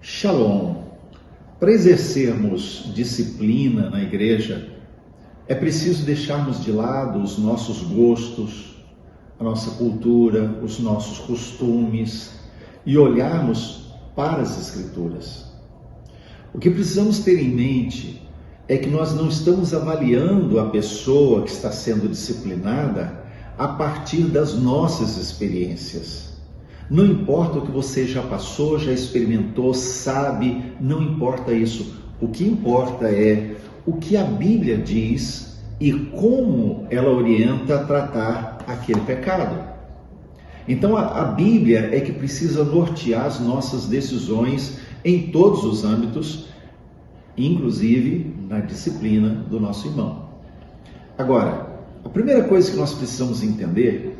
Shalom. Para exercermos disciplina na igreja, é preciso deixarmos de lado os nossos gostos, a nossa cultura, os nossos costumes e olharmos para as Escrituras. O que precisamos ter em mente é que nós não estamos avaliando a pessoa que está sendo disciplinada a partir das nossas experiências. Não importa o que você já passou, já experimentou, sabe, não importa isso. O que importa é o que a Bíblia diz e como ela orienta a tratar aquele pecado. Então a Bíblia é que precisa nortear as nossas decisões em todos os âmbitos, inclusive na disciplina do nosso irmão. Agora, a primeira coisa que nós precisamos entender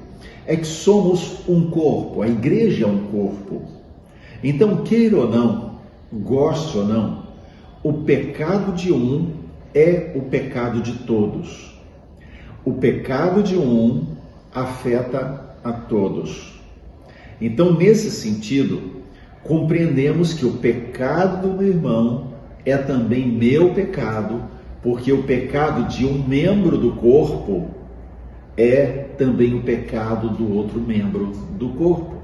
é que somos um corpo, a igreja é um corpo. Então, queira ou não, goste ou não, o pecado de um é o pecado de todos. O pecado de um afeta a todos. Então, nesse sentido, compreendemos que o pecado do meu irmão é também meu pecado, porque o pecado de um membro do corpo é também o pecado do outro membro do corpo.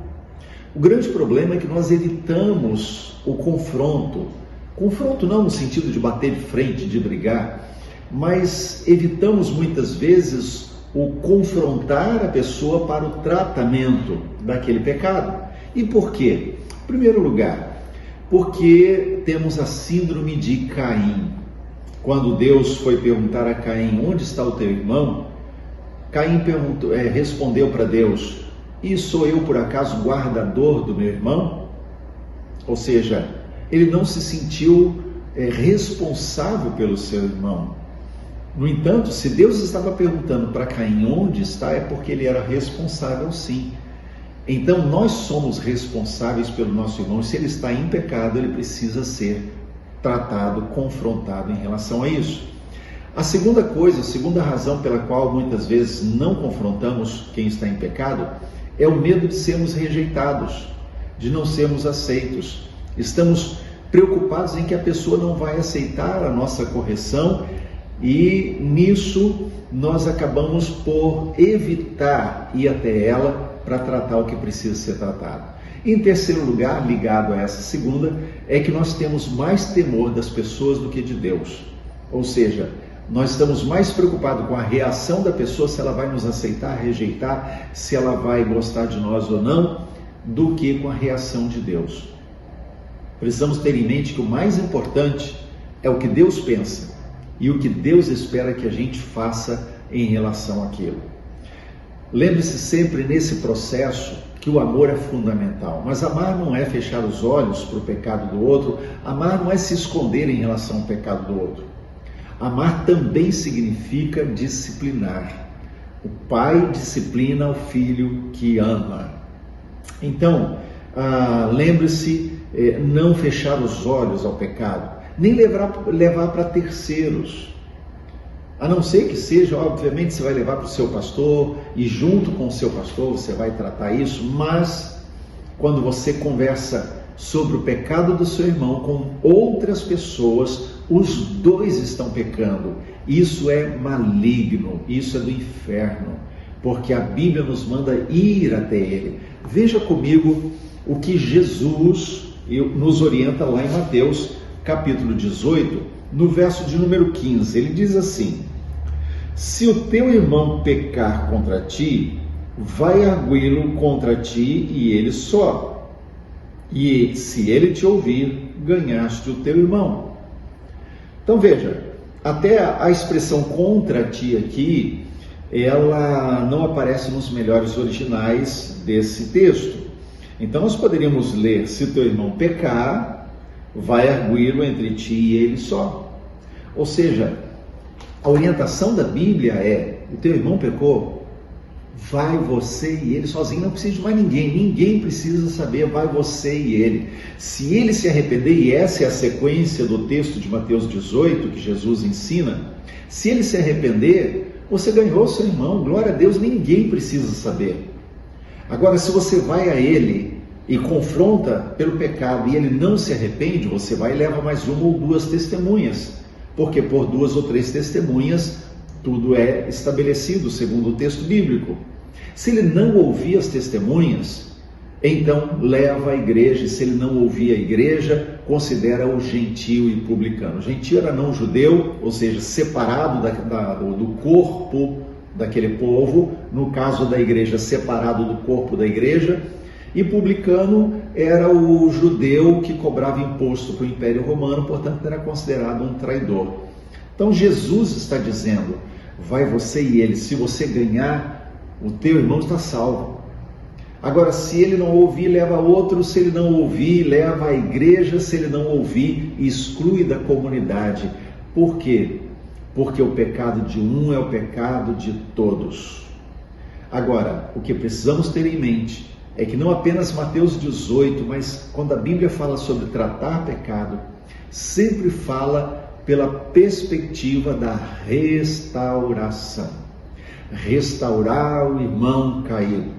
O grande problema é que nós evitamos o confronto. Confronto não no sentido de bater de frente, de brigar, mas evitamos muitas vezes o confrontar a pessoa para o tratamento daquele pecado. E por quê? Em primeiro lugar, porque temos a síndrome de Caim. Quando Deus foi perguntar a Caim, onde está o teu irmão? Caim respondeu para Deus, e sou eu por acaso guardador do meu irmão? Ou seja, ele não se sentiu responsável pelo seu irmão. No entanto, se Deus estava perguntando para Caim onde está, é porque ele era responsável sim. Então nós somos responsáveis pelo nosso irmão. Se ele está em pecado, ele precisa ser tratado, confrontado em relação a isso. A segunda coisa, a segunda razão pela qual muitas vezes não confrontamos quem está em pecado, é o medo de sermos rejeitados, de não sermos aceitos. Estamos preocupados em que a pessoa não vai aceitar a nossa correção e nisso nós acabamos por evitar ir até ela para tratar o que precisa ser tratado. Em terceiro lugar, ligado a essa segunda, é que nós temos mais temor das pessoas do que de Deus. Ou seja, nós estamos mais preocupados com a reação da pessoa, se ela vai nos aceitar, rejeitar, se ela vai gostar de nós ou não, do que com a reação de Deus. Precisamos ter em mente que o mais importante é o que Deus pensa e o que Deus espera que a gente faça em relação àquilo. Lembre-se sempre nesse processo que o amor é fundamental, mas amar não é fechar os olhos para o pecado do outro, amar não é se esconder em relação ao pecado do outro. Amar também significa disciplinar. O pai disciplina o filho que ama. Então, lembre-se, não fechar os olhos ao pecado, nem levar para terceiros. A não ser que seja, obviamente, você vai levar para o seu pastor e junto com o seu pastor você vai tratar isso, mas quando você conversa sobre o pecado do seu irmão com outras pessoas, os dois estão pecando. Isso é maligno, isso é do inferno, porque a Bíblia nos manda ir até ele. Veja comigo o que Jesus nos orienta lá em Mateus, capítulo 18, no verso de número 15. Ele diz assim: se o teu irmão pecar contra ti, vai arguí-lo contra ti e ele só. E se ele te ouvir, ganhaste o teu irmão. Então veja, até a expressão contra ti aqui, ela não aparece nos melhores originais desse texto. Então nós poderíamos ler, se teu irmão pecar, vai arguí-lo entre ti e ele só. Ou seja, a orientação da Bíblia é, o teu irmão pecou, vai você e ele sozinho, não precisa de mais ninguém precisa saber, vai você e ele. Se ele se arrepender, e essa é a sequência do texto de Mateus 18, que Jesus ensina, se ele se arrepender, você ganhou seu irmão, glória a Deus, ninguém precisa saber. Agora, se você vai a ele e confronta pelo pecado e ele não se arrepende, você vai e leva mais uma ou duas testemunhas, porque por 2 ou 3 testemunhas tudo é estabelecido segundo o texto bíblico. Se ele não ouvir as testemunhas, então leva a igreja, e se ele não ouvir a igreja, considera o gentio e publicano. O gentio era não judeu, ou seja, separado do corpo daquele povo, no caso da igreja, separado do corpo da igreja, e publicano era o judeu que cobrava imposto para o Império Romano, portanto era considerado um traidor. Então Jesus está dizendo, vai você e ele, se você ganhar, o teu irmão está salvo. Agora, se ele não ouvir, leva outro, se ele não ouvir, leva a igreja, se ele não ouvir, exclui da comunidade. Por quê? Porque o pecado de um é o pecado de todos. Agora, o que precisamos ter em mente é que não apenas Mateus 18, mas quando a Bíblia fala sobre tratar pecado, sempre fala pela perspectiva da restauração. Restaurar o irmão caído.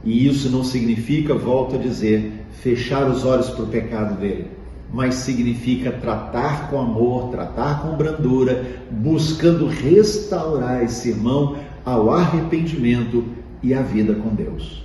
E isso não significa, volto a dizer, fechar os olhos para o pecado dele, mas significa tratar com amor, tratar com brandura, buscando restaurar esse irmão ao arrependimento e à vida com Deus.